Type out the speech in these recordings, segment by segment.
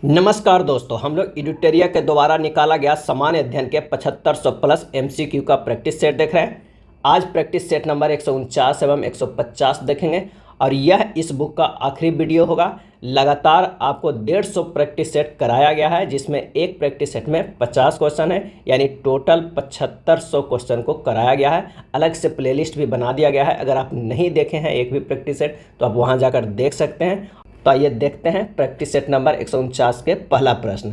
नमस्कार दोस्तों, हम लोग एडिटोरिया के द्वारा निकाला गया सामान्य अध्ययन के 7500 प्लस एमसीक्यू का प्रैक्टिस सेट देख रहे हैं। आज प्रैक्टिस सेट नंबर 149 एवं 150 देखेंगे और यह इस बुक का आखिरी वीडियो होगा। लगातार आपको 150 प्रैक्टिस सेट कराया गया है, जिसमें एक प्रैक्टिस सेट में 50 क्वेश्चन है, यानी टोटल 7500 क्वेश्चन को कराया गया है। अलग से प्लेलिस्ट भी बना दिया गया है। अगर आप नहीं देखे हैं एक भी प्रैक्टिस सेट तो आप वहाँ जाकर देख सकते हैं। तो आइए देखते हैं प्रैक्टिस सेट नंबर 149 के पहला प्रश्न।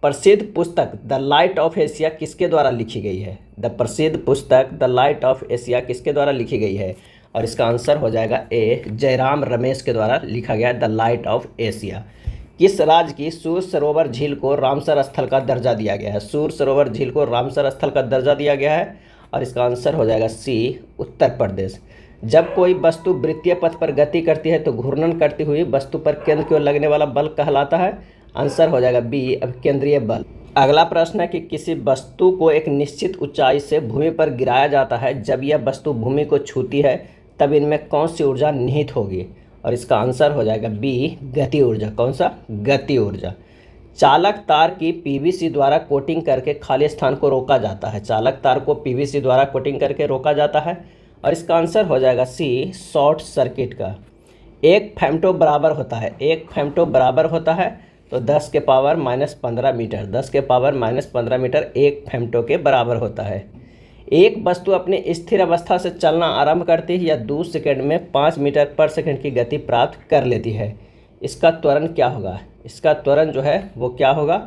प्रसिद्ध पुस्तक द लाइट ऑफ एशिया किसके द्वारा लिखी गई है? द प्रसिद्ध पुस्तक द लाइट ऑफ एशिया किसके द्वारा लिखी गई है? और इसका आंसर हो जाएगा ए, जयराम रमेश के द्वारा लिखा गया द लाइट ऑफ एशिया। किस राज्य की सूर सरोवर झील को रामसर स्थल का दर्जा दिया गया है? सूर सरोवर झील को रामसर स्थल का दर्जा दिया गया है और इसका आंसर हो जाएगा सी, उत्तर प्रदेश। जब कोई वस्तु वृत्तीय पथ पर गति करती है तो घूर्णन करती हुई वस्तु पर केंद्र की ओर लगने वाला बल कहलाता है। आंसर हो जाएगा बी, अभिकेंद्रीय बल। अगला प्रश्न है कि किसी वस्तु को एक निश्चित ऊंचाई से भूमि पर गिराया जाता है। जब यह वस्तु भूमि को छूती है तब इनमें कौन सी ऊर्जा निहित होगी? और इसका आंसर हो जाएगा बी, गति ऊर्जा। कौन सा? गति ऊर्जा। चालक तार की पीवीसी द्वारा कोटिंग करके खाली स्थान को रोका जाता है। चालक तार को पीवीसी द्वारा कोटिंग करके रोका जाता है और इसका आंसर हो जाएगा सी, शॉर्ट सर्किट का। एक फेम्टो बराबर होता है, एक फेम्टो बराबर होता है तो 10 के पावर -15 मीटर, 10 के पावर -15 मीटर एक फेम्टो के बराबर होता है। एक वस्तु अपनी स्थिर अवस्था से चलना आरंभ करती है या 2 सेकंड में 5 मीटर पर सेकंड की गति प्राप्त कर लेती है। इसका त्वरण क्या होगा? इसका त्वरण जो है वो क्या होगा?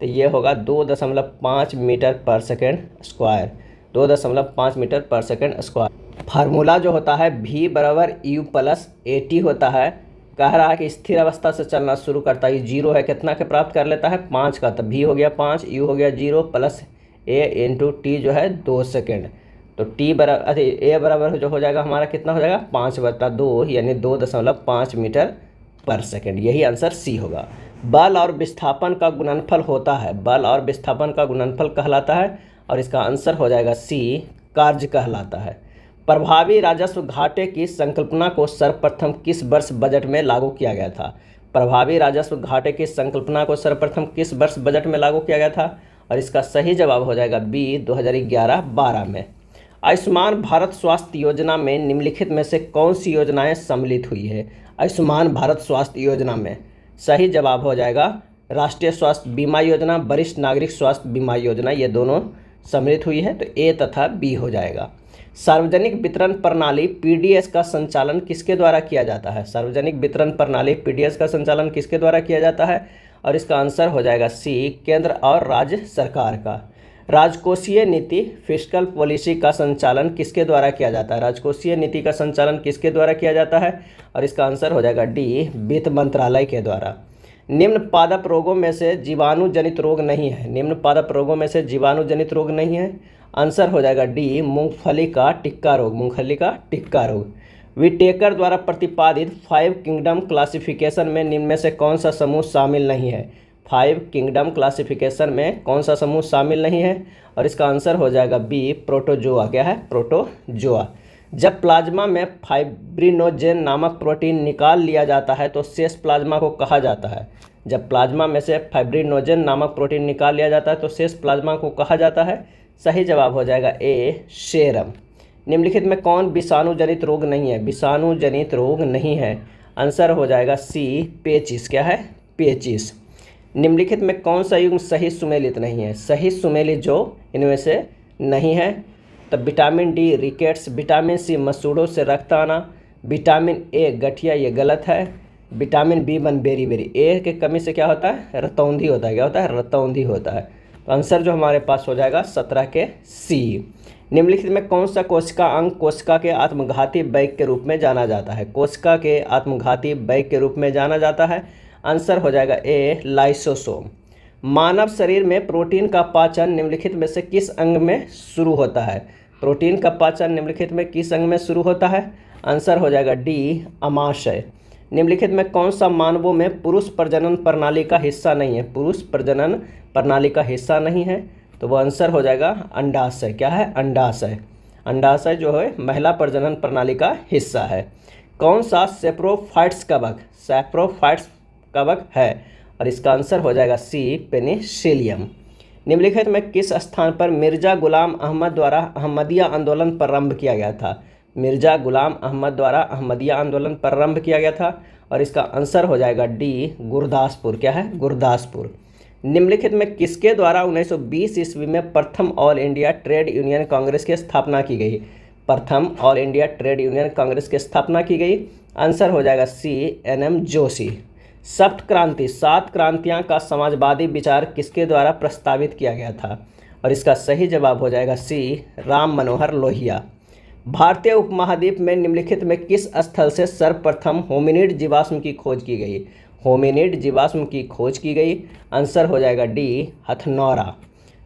तो ये होगा 2.5 मीटर पर सेकंड स्क्वायर, 2.5 मीटर पर सेकंड स्क्वायर। फार्मूला जो होता है V बराबर U प्लस AT होता है। कह रहा है कि स्थिर अवस्था से चलना शुरू करता है, 0 है, कितना के प्राप्त कर लेता है? 5 का। तो V हो गया 5, U हो गया 0 प्लस A इंटू T जो है 2 सेकेंड। तो T बराबर A बराबर जो हो जाएगा हमारा कितना हो जाएगा? 5/2 यानी 2.5 मीटर पर सेकेंड। यही आंसर सी होगा। बल और विस्थापन का गुणनफल होता है, बल और विस्थापन का गुणनफल कहलाता है और इसका आंसर हो जाएगा सी, कार्य कहलाता है। प्रभावी राजस्व घाटे की संकल्पना को सर्वप्रथम किस वर्ष बजट में लागू किया गया था? प्रभावी राजस्व घाटे की संकल्पना को सर्वप्रथम किस वर्ष बजट में लागू किया गया था? और इसका सही जवाब हो जाएगा बी, 2011-12 में। आयुष्मान भारत स्वास्थ्य योजना में निम्नलिखित में से कौन सी योजनाएं सम्मिलित हुई है? आयुष्मान भारत स्वास्थ्य योजना में सही जवाब हो जाएगा राष्ट्रीय स्वास्थ्य बीमा योजना, वरिष्ठ नागरिक स्वास्थ्य बीमा योजना, ये दोनों सम्मिलित हुई है। तो ए तथा बी हो जाएगा। सार्वजनिक वितरण प्रणाली पीडीएस का संचालन किसके द्वारा किया जाता है? सार्वजनिक वितरण प्रणाली पीडीएस का संचालन किसके द्वारा किया जाता है? और इसका आंसर हो जाएगा सी, केंद्र और राज्य सरकार का। राजकोषीय नीति फिस्कल पॉलिसी का संचालन किसके द्वारा किया जाता है? राजकोषीय नीति का संचालन किसके द्वारा किया जाता है? और इसका आंसर हो जाएगा डी, वित्त मंत्रालय के द्वारा। निम्न पादप रोगों में से जीवाणु जनित रोग नहीं है, निम्न पादप रोगों में से जीवाणु जनित रोग नहीं है। आंसर हो जाएगा डी, मूंगफली का टिक्का रोग, मूंगफली का टिक्का रोग। विटेकर द्वारा प्रतिपादित 5 किंगडम क्लासिफिकेशन में निम्न में से कौन सा समूह शामिल नहीं है? 5 किंगडम क्लासिफिकेशन में कौन सा समूह शामिल नहीं है? और इसका आंसर हो जाएगा बी, प्रोटोजोआ। क्या है? प्रोटोजोआ। जब प्लाज्मा में फाइब्रिनोजेन नामक प्रोटीन निकाल लिया जाता है तो शेष प्लाज्मा को कहा जाता है? जब प्लाज्मा में से फाइब्रिनोजेन नामक प्रोटीन निकाल लिया जाता है तो शेष प्लाज्मा को कहा जाता है? सही जवाब हो जाएगा ए, सेरम। निम्नलिखित में कौन विषाणु जनित रोग नहीं है? विषाणु जनित रोग नहीं है। आंसर हो जाएगा सी, पेचिस। क्या है? पेचिस। निम्नलिखित में कौन सा युग्म सही सुमेलित नहीं है? सही सुमेलित जो इनमें से नहीं है तो vitamin D rickets, vitamin C मसूड़ों से रक्त आना, विटामिन ए गठिया, ये गलत है। विटामिन B1 बेरी बेरी, ए के कमी से क्या होता है? रतौंधी होता है। क्या होता है? रतौंधी होता है। तो आंसर जो हमारे पास हो जाएगा 17 के सी। निम्नलिखित में कौन सा कोशिका अंग कोशिका के आत्मघाती बैग के रूप में जाना जाता है? कोशिका के आत्मघाती बैग के रूप में जाना जाता है। आंसर हो जाएगा ए, लाइसोसोम। मानव शरीर में प्रोटीन का पाचन निम्नलिखित में से किस अंग में शुरू होता है? प्रोटीन का पाचन निम्नलिखित में किस अंग में शुरू होता है? आंसर हो जाएगा डी, अमाशय। निम्नलिखित में कौन सा मानवों में पुरुष प्रजनन प्रणाली का हिस्सा नहीं है? पुरुष प्रजनन प्रणाली का हिस्सा नहीं है तो वो आंसर हो जाएगा अंडाशय। क्या है? अंडाशय। अंडाशय जो है महिला प्रजनन प्रणाली का हिस्सा है। कौन सा सेप्रोफाइट्स कवक, सेप्रोफाइट्स कवक है? और इसका आंसर हो जाएगा सी पेनिसिलियम। निम्नलिखित में किस स्थान पर मिर्जा गुलाम अहमद द्वारा अहमदिया आंदोलन प्रारंभ किया गया था? मिर्जा गुलाम अहमद द्वारा अहमदिया आंदोलन प्रारंभ किया गया था और इसका आंसर हो जाएगा डी गुरदासपुर। क्या है? गुरदासपुर। निम्नलिखित में किसके द्वारा 1920 ईस्वी में प्रथम all India trade union Congress की स्थापना की गई? प्रथम all India trade union Congress की स्थापना की गई। आंसर हो जाएगा सी एन.एम. जोशी। सप्त क्रांति, 7 क्रांतियां का समाजवादी विचार किसके द्वारा प्रस्तावित किया गया था? और इसका सही जवाब हो जाएगा सी राम मनोहर लोहिया। भारतीय उपमहाद्वीप में निम्नलिखित में किस स्थल से सर्वप्रथम होमिनिड जीवाश्म की खोज की गई? होमिनिड जीवाश्म की खोज की गई। आंसर हो जाएगा डी हथनौरा।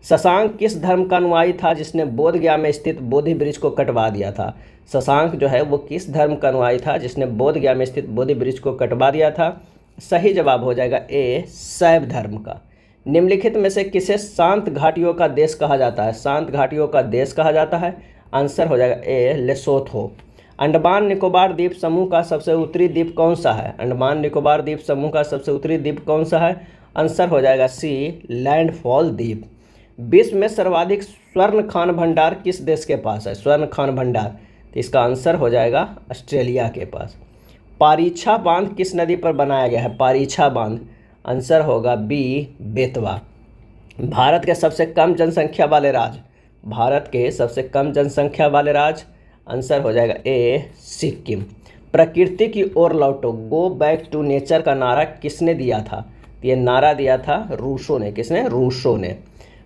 शशांक किस धर्म का अनुयायी था जिसने बोधगया में स्थित बोधि वृक्ष को कटवा दिया था? शशांक जो है वो किस धर्म का अनुयायी था जिसने बोधगया में स्थित बोधि वृक्ष को कटवा दिया था? सही जवाब हो जाएगा ए शैव धर्म का। निम्नलिखित में से किसे शांत घाटियों का देश कहा जाता है? शांत घाटियों का देश कहा जाता है। आंसर हो जाएगा ए लेसोथो। अंडमान निकोबार द्वीप समूह का सबसे उत्तरी द्वीप कौन सा है? अंडमान निकोबार द्वीप समूह का सबसे उत्तरी द्वीप कौन सा है? आंसर हो जाएगा सी लैंडफॉल द्वीप। विश्व में सर्वाधिक स्वर्ण खान भंडार किस देश के पास है? स्वर्ण खान भंडार, तो इसका आंसर हो जाएगा ऑस्ट्रेलिया के पास। पारीछा बांध किस नदी पर बनाया गया है? पारीछा बांध, आंसर होगा बी बेतवा। भारत के सबसे कम जनसंख्या वाले राज्य, भारत के सबसे कम जनसंख्या वाले राज्य, आंसर हो जाएगा ए सिक्किम। प्रकृति की ओर लौटो, गो बैक टू नेचर का नारा किसने दिया था? ये नारा दिया था रूसों ने। किसने? रूसों ने।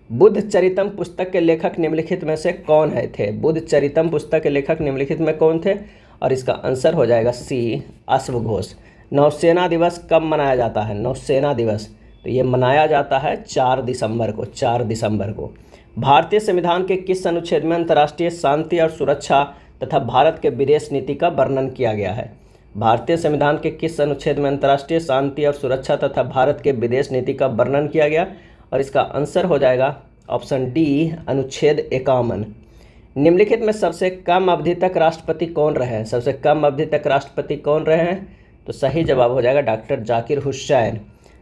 बुद्ध चरितम पुस्तक के लेखक निम्नलिखित में से कौन है थे? बुद्ध चरितम पुस्तक के लेखक निम्नलिखित में कौन थे? और इसका आंसर हो जाएगा सी अश्वघोष। नौसेना दिवस कब मनाया जाता है? नौसेना दिवस, तो ये मनाया जाता है 4 दिसंबर को। 4 दिसंबर को। भारतीय संविधान के किस अनुच्छेद में अंतर्राष्ट्रीय शांति और सुरक्षा तथा भारत के विदेश नीति का वर्णन किया गया है? भारतीय संविधान के किस अनुच्छेद में अंतर्राष्ट्रीय शांति और सुरक्षा तथा भारत के विदेश नीति का वर्णन किया गया? और इसका आंसर हो जाएगा ऑप्शन डी अनुच्छेद 51। निम्नलिखित में सबसे कम अवधि तक राष्ट्रपति कौन रहे हैं? सबसे कम अवधि तक राष्ट्रपति कौन रहे हैं? तो सही जवाब हो जाएगा डॉक्टर जाकिर हुसैन।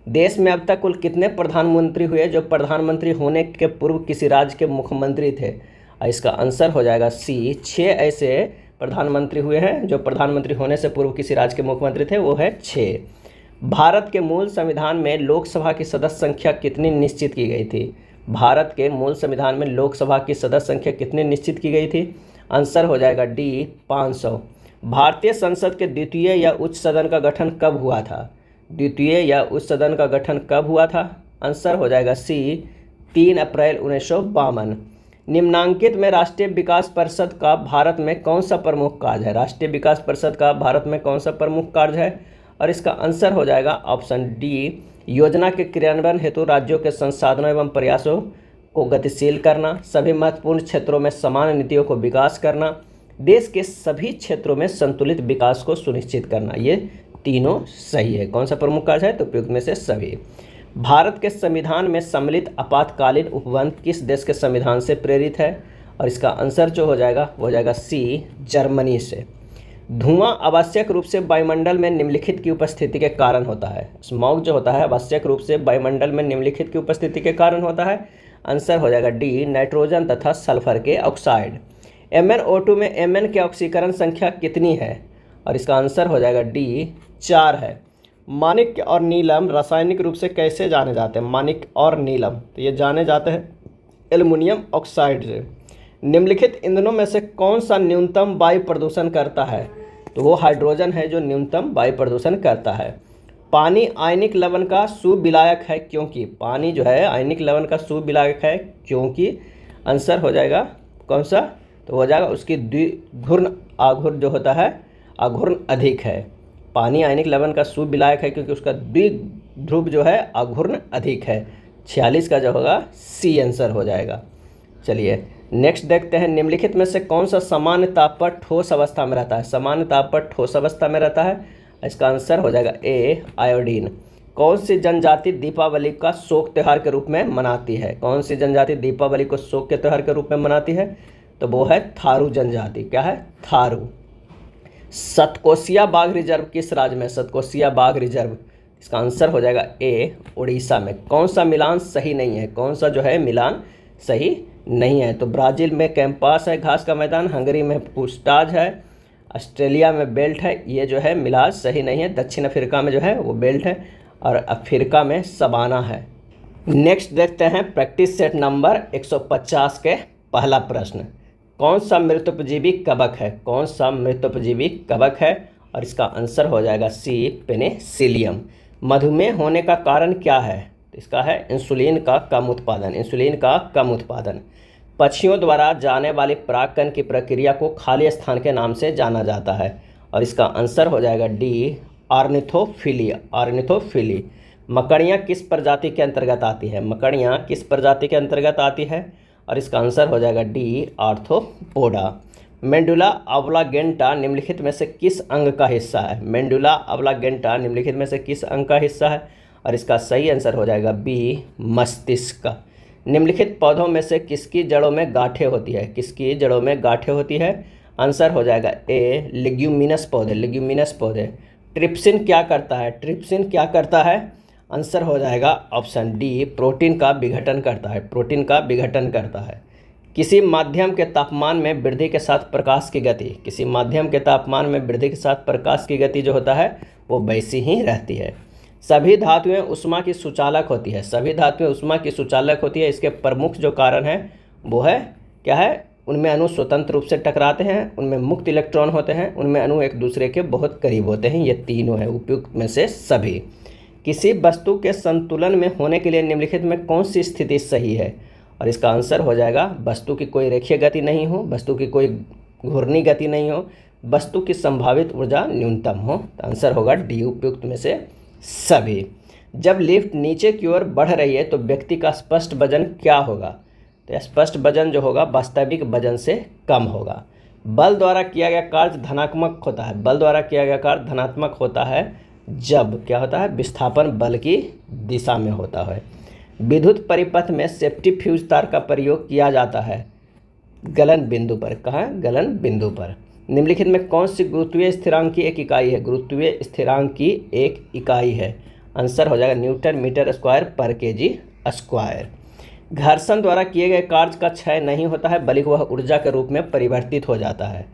देश में अब तक कुल कितने प्रधानमंत्री हुए जो प्रधानमंत्री होने के पूर्व किसी राज्य के मुख्यमंत्री थे? इसका आंसर हो जाएगा सी 6 ऐसे प्रधानमंत्री हुए हैं जो प्रधानमंत्री होने से पूर्व किसी राज्य के मुख्यमंत्री थे, वो है 6। भारत के मूल संविधान में लोकसभा की सदस्य संख्या कितनी निश्चित की गई थी? भारत के मूल संविधान में लोकसभा की सदस्य संख्या कितनी निश्चित की गई थी? आंसर हो जाएगा डी 500। भारतीय संसद के द्वितीय या उच्च सदन का गठन कब हुआ था? द्वितीय या उच्च सदन का गठन कब हुआ था? आंसर हो जाएगा सी 3 अप्रैल 1952। निम्नांकित में राष्ट्रीय विकास परिषद का भारत में कौन सा प्रमुख कार्य है? राष्ट्रीय विकास परिषद का भारत में कौन सा प्रमुख कार्य है? और इसका आंसर हो जाएगा ऑप्शन डी योजना के क्रियान्वयन हेतु राज्यों के संसाधनों एवं प्रयासों को गतिशील करना, सभी महत्वपूर्ण क्षेत्रों में समान नीतियों को विकास करना, देश के सभी क्षेत्रों में संतुलित विकास को सुनिश्चित करना। ये तीनों सही है। कौन सा प्रमुख कार्य है? तो उपयुक्त में से सभी। भारत के संविधान में सम्मिलित आपातकालीन उपबंध किस देश के संविधान से प्रेरित है? और इसका आंसर जो हो जाएगा वो हो जाएगा सी जर्मनी से। धुआं आवश्यक रूप से वायुमंडल में निम्नलिखित की उपस्थिति के कारण होता है। स्मॉग जो होता है आवश्यक रूप से वायुमंडल में निम्नलिखित की उपस्थिति के कारण होता है। आंसर हो जाएगा डी नाइट्रोजन तथा सल्फर के ऑक्साइड। MnO2 में Mn की ऑक्सीकरण संख्या कितनी है? और इसका आंसर हो जाएगा डी 4 है। माणिक्य और नीलम रासायनिक रूप से कैसे जाने जाते हैं? माणिक्य और नीलम, तो ये जाने जाते हैं एल्युमिनियम ऑक्साइड से। निम्नलिखित ईंधनों में से कौन सा न्यूनतम वायु प्रदूषण करता है? तो वो हाइड्रोजन है जो न्यूनतम वायु प्रदूषण करता है। पानी आयनिक लवण का सुविलायक है क्योंकि? पानी जो है आयनिक लवण का सुविलायक है क्योंकि आंसर हो जाएगा कौन सा? तो हो जाएगा उसकी द्विघूर्ण आघूर्ण जो होता है आघूर्ण अधिक है। पानी आयनिक लवण का सुविलायक है क्योंकि उसका द्विध्रुव जो है आघूर्ण अधिक है। 46 का जो होगा सी आंसर हो जाएगा। चलिए नेक्स्ट देखते हैं। निम्नलिखित में से कौन सा सामान्य ताप पर ठोस अवस्था में रहता है? सामान्य ताप पर ठोस अवस्था में रहता है। इसका आंसर हो जाएगा ए आयोडीन। कौन सी जनजाति दीपावली का शोक त्यौहार के रूप में मनाती है? कौन सी जनजाति दीपावली को शोक के त्यौहार के रूप में मनाती है? तो वो है थारू जनजाति। क्या है? थारू। सतकोसिया बाघ रिजर्व किस राज्य में? सतकोसिया बाघ रिजर्व, इसका आंसर हो जाएगा ए, उड़ीसा में। कौन सा मिलान सही नहीं है, कौन सा जो है मिलान सही नहीं है? तो ब्राज़ील में कैंपास है, घास का मैदान, हंगरी में पूछताछ है, ऑस्ट्रेलिया में बेल्ट है, ये जो है मिलान सही नहीं है। दक्षिण अफ्रीका में जो है वो बेल्ट है और अफ्रीका में सवाना है। नेक्स्ट देखते हैं प्रैक्टिस सेट नंबर 150 के पहला प्रश्न। कौन सा मृतोपजीवी कवक है? कौन सा मृतोपजीवी कवक है? और इसका आंसर हो जाएगा सी, पेनिसिलियम। मधुमेह होने का कारण क्या है? तो इसका है इंसुलिन का कम उत्पादन, इंसुलिन का कम उत्पादन। पक्षियों द्वारा जाने वाली परागकण की प्रक्रिया को खाली स्थान के नाम से जाना जाता है और इसका आंसर हो जाएगा डी, ऑर्निथोफिली, ऑर्निथोफिली। मकड़ियाँ किस प्रजाति के अंतर्गत आती है? मकड़ियाँ किस प्रजाति के अंतर्गत आती है? और इसका आंसर हो जाएगा डी, आर्थ्रोपोडा। मेंडुला ऑब्लागेंटा निम्नलिखित में से किस अंग का हिस्सा है? मेंडुला ऑब्लागेंटा निम्नलिखित में से किस अंग का हिस्सा है? और इसका सही आंसर हो जाएगा बी, मस्तिष्क का। निम्नलिखित पौधों में से किसकी जड़ों में गांठें होती है? किसकी जड़ों में गांठें होती है? आंसर हो जाएगा ए, लेग्यूमिनस पौधे, लेग्यूमिनस पौधे। ट्रिप्सिन क्या करता है? ट्रिप्सिन क्या करता है? आंसर हो जाएगा ऑप्शन डी, प्रोटीन का विघटन करता है, प्रोटीन का विघटन करता है। किसी माध्यम के तापमान में वृद्धि के साथ प्रकाश की गति, किसी माध्यम के तापमान में वृद्धि के साथ प्रकाश की गति जो होता है वो वैसी ही रहती है। सभी धातुएं उष्मा की सुचालक होती है, सभी धातुएं उष्मा की सुचालक होती है। इसके प्रमुख जो कारण है वो है क्या है? उनमें अणु स्वतंत्र रूप से टकराते हैं, उनमें मुक्त इलेक्ट्रॉन होते हैं, उनमें अणु एक दूसरे के बहुत करीब होते हैं। ये तीनों हैं उपयुक्त में से सभी। किसी वस्तु के संतुलन में होने के लिए निम्नलिखित में कौन सी स्थिति सही है? और इसका आंसर हो जाएगा वस्तु की कोई रेखीय गति नहीं हो, वस्तु की कोई घूर्णी गति नहीं हो, वस्तु की संभावित ऊर्जा न्यूनतम हो। तो आंसर होगा डी, उपयुक्त में से सभी। जब लिफ्ट नीचे की ओर बढ़ रही है तो व्यक्ति का स्पष्ट वजन क्या होगा? तो स्पष्ट वजन जो होगा वास्तविक वजन से कम होगा। बल द्वारा किया गया कार्य धनात्मक होता है, बल द्वारा किया गया कार्य धनात्मक होता है जब क्या होता है? विस्थापन बल की दिशा में होता है। विद्युत परिपथ में सेफ्टी फ्यूज तार का प्रयोग किया जाता है गलन बिंदु पर। कहाँ? गलन बिंदु पर। निम्नलिखित में कौन सी गुरुत्वीय स्थिरांक की एक इकाई है? गुरुत्वीय स्थिरांक की एक इकाई है। आंसर हो जाएगा न्यूटन मीटर स्क्वायर पर केजी स्क्वायर। घर्षण द्वारा किए गए कार्य का क्षय नहीं होता है बल्कि वह ऊर्जा के रूप में परिवर्तित हो जाता है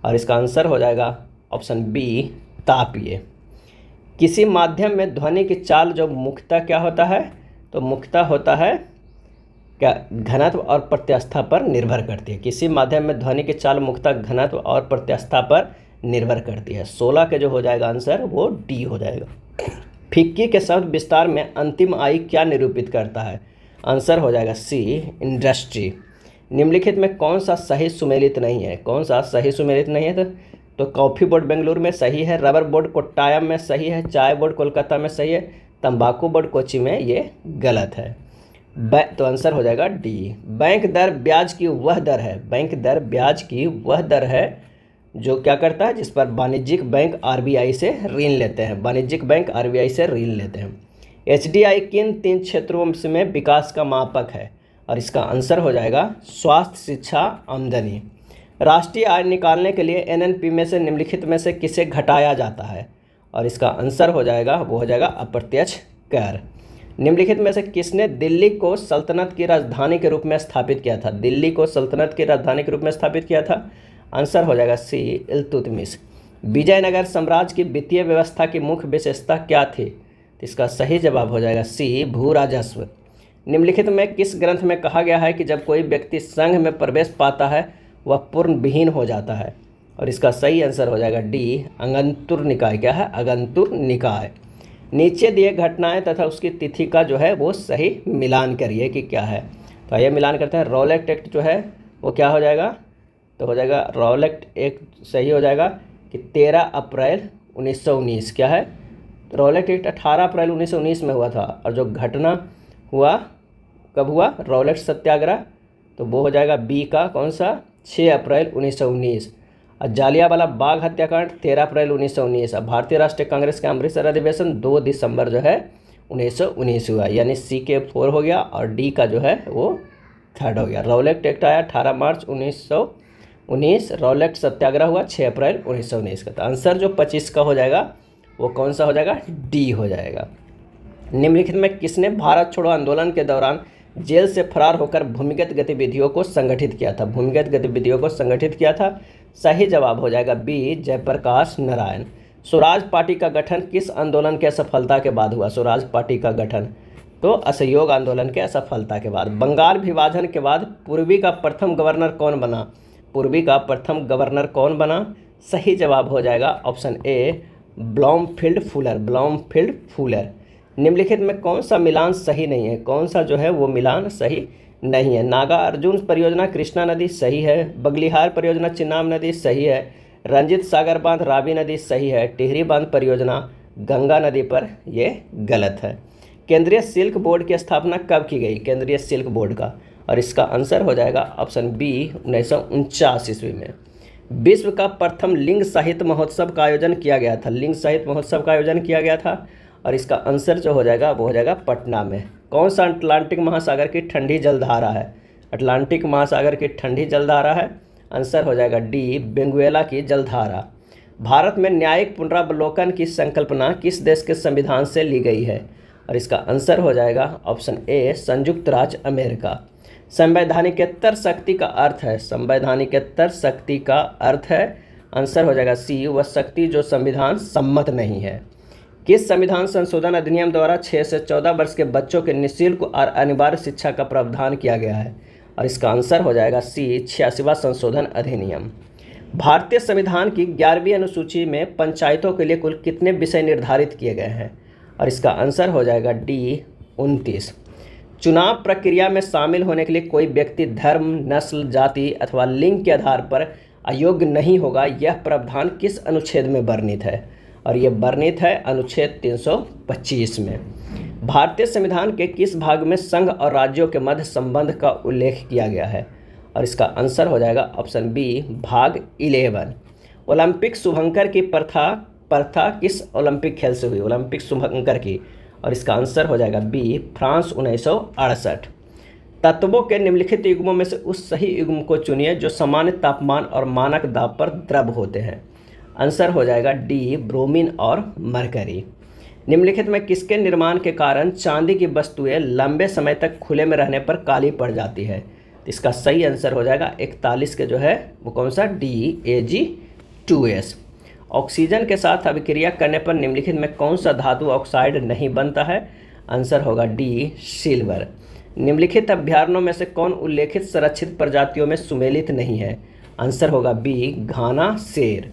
और इसका आंसर हो जाएगा ऑप्शन बी, तापीय। किसी माध्यम में ध्वनि की चाल जो मुख्यतः क्या होता है? तो मुख्यतः होता है क्या? घनत्व और प्रत्यास्थता पर निर्भर करती है। किसी माध्यम में ध्वनि की चाल मुख्यतः घनत्व और प्रत्यास्थता पर निर्भर करती है। 16 के जो हो जाएगा आंसर वो डी हो जाएगा। फिक्की के शब्द विस्तार में अंतिम आई क्या निरूपित करता है? आंसर हो जाएगा सी, इंडस्ट्री। निम्नलिखित में कौन सा सही सुमेलित नहीं है? कौन सा सही सुमेलित नहीं है? तो कॉफ़ी बोर्ड बेंगलुरु में सही है, रबर बोर्ड कोट्टायम में सही है, चाय बोर्ड कोलकाता में सही है, तंबाकू बोर्ड कोची में ये गलत है। तो आंसर हो जाएगा डी। बैंक दर ब्याज की वह दर है, बैंक दर ब्याज की वह दर है जो क्या करता है? जिस पर वाणिज्यिक बैंक आरबीआई से ऋण लेते हैं, वाणिज्यिक बैंक आरबीआई से ऋण लेते हैं। एचडीआई किन 3 क्षेत्रों में विकास का मापक है? और इसका आंसर हो जाएगा स्वास्थ्य, शिक्षा, आमदनी। राष्ट्रीय आय निकालने के लिए एनएनपी में से निम्नलिखित में से किसे घटाया जाता है? और इसका आंसर हो जाएगा वो हो जाएगा अप्रत्यक्ष कर। निम्नलिखित में से किसने दिल्ली को सल्तनत की राजधानी के रूप में स्थापित किया था? दिल्ली को सल्तनत की राजधानी के रूप में स्थापित किया था। आंसर हो जाएगा सी, इल्तुतमिश। विजयनगर साम्राज्य की वित्तीय व्यवस्था की मुख्य विशेषता क्या थी? तो इसका सही जवाब हो जाएगा सी, भू राजस्व। निम्नलिखित में किस ग्रंथ में कहा गया है कि जब कोई व्यक्ति संघ में प्रवेश पाता है वह पूर्ण विहीन हो जाता है? और इसका सही आंसर हो जाएगा डी, अगंतुर निकाय। क्या है? अगंतुर निकाय। नीचे दिए घटनाएं तथा उसकी तिथि का जो है वो सही मिलान करिए कि क्या है। तो ये मिलान करते हैं। रॉलेट एक्ट जो है वो क्या हो जाएगा? तो हो जाएगा रॉलेट एक्ट सही हो जाएगा कि 13 अप्रैल 1919। क्या है? रॉलेट एक्ट 18 अप्रैल 1919 में हुआ था और जो घटना हुआ कब हुआ? रॉलेट सत्याग्रह। तो वो हो जाएगा बी का कौन सा? 6 अप्रैल 1919। और जालियांवाला बाग हत्याकांड 13 अप्रैल 1919। अब भारतीय राष्ट्रीय कांग्रेस का अमृतसर अधिवेशन 2 दिसंबर जो है 1919 हुआ, यानी सी के 4 हो गया और डी का जो है वो 3rd हो गया। रॉलेट एक्ट आया 18 मार्च 1919, रॉलेट सत्याग्रह हुआ 6 अप्रैल 1919 का। तो आंसर जो 25 का हो जाएगा वो कौन सा हो जाएगा, डी हो जाएगा। निम्नलिखित में किसने भारत छोड़ो आंदोलन के दौरान जेल से फरार होकर भूमिगत गतिविधियों को संगठित किया था, भूमिगत गतिविधियों को संगठित किया था? सही जवाब हो जाएगा बी, जयप्रकाश नारायण। स्वराज पार्टी का गठन किस आंदोलन के असफलता के बाद हुआ? स्वराज पार्टी का गठन तो असहयोग आंदोलन के असफलता के बाद। बंगाल विभाजन के बाद पूर्वी का प्रथम गवर्नर कौन बना? पूर्वी का प्रथम गवर्नर कौन बना? सही जवाब हो जाएगा ऑप्शन ए, ब्लॉमफील्ड फुलर, ब्लॉमफील्ड फुलर। निम्नलिखित में कौन सा मिलान सही नहीं है? कौन सा जो है वो मिलान सही नहीं है? नागा अर्जुन परियोजना कृष्णा नदी सही है, बगलिहार परियोजना चिनाब नदी सही है, रंजित सागर बांध रावी नदी सही है, टिहरी बांध परियोजना गंगा नदी पर, ये गलत है। केंद्रीय सिल्क बोर्ड की स्थापना कब की गई? केंद्रीय सिल्क बोर्ड का, और इसका आंसर हो जाएगा ऑप्शन बी, 1949 ईस्वी में। विश्व का प्रथम लिंग साहित्य महोत्सव का आयोजन किया गया था, लिंग साहित्य महोत्सव का आयोजन किया गया था, और इसका आंसर जो हो जाएगा वो हो जाएगा पटना में। कौन सा अटलांटिक महासागर की ठंडी जलधारा है? अटलांटिक महासागर की ठंडी जलधारा है, आंसर हो जाएगा डी, वेनेजुएला की जलधारा। भारत में न्यायिक पुनरावलोकन की संकल्पना किस देश के संविधान से ली गई है? और इसका आंसर हो जाएगा ऑप्शन ए, संयुक्त राज्य अमेरिका। संवैधानिकेतर शक्ति का अर्थ है, संवैधानिकेतर शक्ति का अर्थ है, आंसर हो जाएगा सी, वह शक्ति जो संविधान सम्मत नहीं है। किस संविधान संशोधन अधिनियम द्वारा 6 से 14 वर्ष के बच्चों के निःशुल्क और अनिवार्य शिक्षा का प्रावधान किया गया है? और इसका आंसर हो जाएगा सी, 86वां संशोधन अधिनियम। भारतीय संविधान की 11वीं अनुसूची में पंचायतों के लिए कुल कितने विषय निर्धारित किए गए हैं? और इसका आंसर हो जाएगा डी, 29। चुनाव प्रक्रिया में शामिल होने के लिए कोई व्यक्ति धर्म, नस्ल, जाति अथवा लिंग के आधार पर अयोग्य नहीं होगा, यह प्रावधान किस अनुच्छेद में वर्णित है? और यह वर्णित है अनुच्छेद 325 में। भारतीय संविधान के किस भाग में संघ और राज्यों के मध्य संबंध का उल्लेख किया गया है? और इसका आंसर हो जाएगा ऑप्शन बी, भाग 11। ओलंपिक शुभंकर की प्रथा किस ओलंपिक खेल से हुई? ओलंपिक शुभंकर की, और इसका आंसर हो जाएगा बी, फ्रांस 1968। तत्वों के निम्नलिखित युग्मों में से उस सही युग्म को चुनिए जो सामान्य तापमान और मानक दाब पर द्रव होते हैं। आंसर हो जाएगा डी, ब्रोमीन और मरकरी। निम्नलिखित में किसके निर्माण के कारण चांदी की वस्तुएं लंबे समय तक खुले में रहने पर काली पड़ जाती है? इसका सही आंसर हो जाएगा 41 के जो है वो कौन सा, डी, Ag2S। ऑक्सीजन के साथ अभिक्रिया करने पर निम्नलिखित में कौन सा धातु ऑक्साइड नहीं बनता है? आंसर होगा डी, सिल्वर। निम्नलिखित अभ्यारण्यों में से कौन उल्लेखित संरक्षित प्रजातियों में सुमेलित नहीं है? आंसर होगा बी, घाना शेर।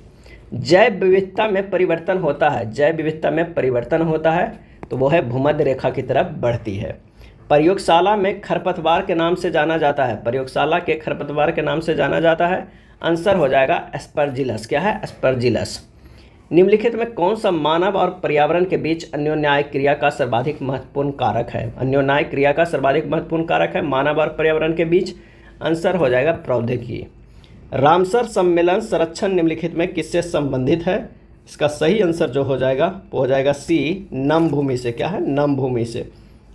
जैव विविधता में परिवर्तन होता है, जैव विविधता में परिवर्तन होता है तो वो है भूमध्य रेखा की तरफ बढ़ती है। प्रयोगशाला में खरपतवार के नाम से जाना जाता है, प्रयोगशाला के खरपतवार के नाम से जाना जाता है, आंसर हो जाएगा एस्परजिलस। क्या है? एस्परजिलस। निम्नलिखित में कौन सा मानव और पर्यावरण के बीच अन्योन्याय क्रिया का सर्वाधिक महत्वपूर्ण कारक है? अन्योन्याय क्रिया का सर्वाधिक महत्वपूर्ण कारक है मानव और पर्यावरण के बीच, आंसर हो जाएगा प्रौद्योगिकी। रामसर सम्मेलन संरक्षण निम्नलिखित में किससे संबंधित है? इसका सही आंसर जो हो जाएगा वो हो जाएगा सी, नम भूमि से। क्या है? नम भूमि से।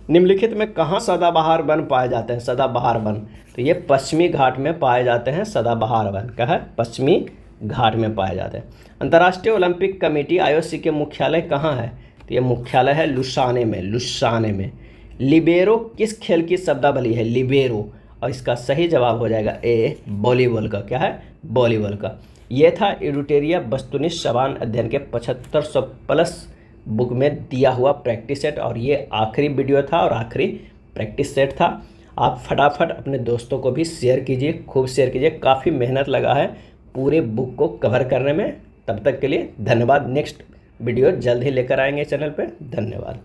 निम्नलिखित में कहाँ सदाबहार वन पाए जाते हैं? सदाबहार वन तो ये पश्चिमी घाट में पाए जाते हैं, सदाबहार वन क्या है? पश्चिमी घाट में पाए जाते हैं। अंतर्राष्ट्रीय ओलंपिक कमेटी IOC के मुख्यालय कहाँ है? तो ये मुख्यालय है लुसाने में, लुसाने में। लिबेरो किस खेल की शब्दावली है? लिबेरो, और इसका सही जवाब हो जाएगा ए, वॉलीबॉल का। क्या है? वॉलीबॉल का। ये था एडुटेरिया वस्तुनिष्ठ सवाल अध्ययन के 7500 प्लस बुक में दिया हुआ प्रैक्टिस सेट, और ये आखिरी वीडियो था और आखिरी प्रैक्टिस सेट था। आप फटाफट अपने दोस्तों को भी शेयर कीजिए, खूब शेयर कीजिए। काफ़ी मेहनत लगा है पूरे बुक को कवर करने में। तब तक के लिए धन्यवाद। नेक्स्ट वीडियो जल्द ही लेकर आएंगे चैनल पे। धन्यवाद।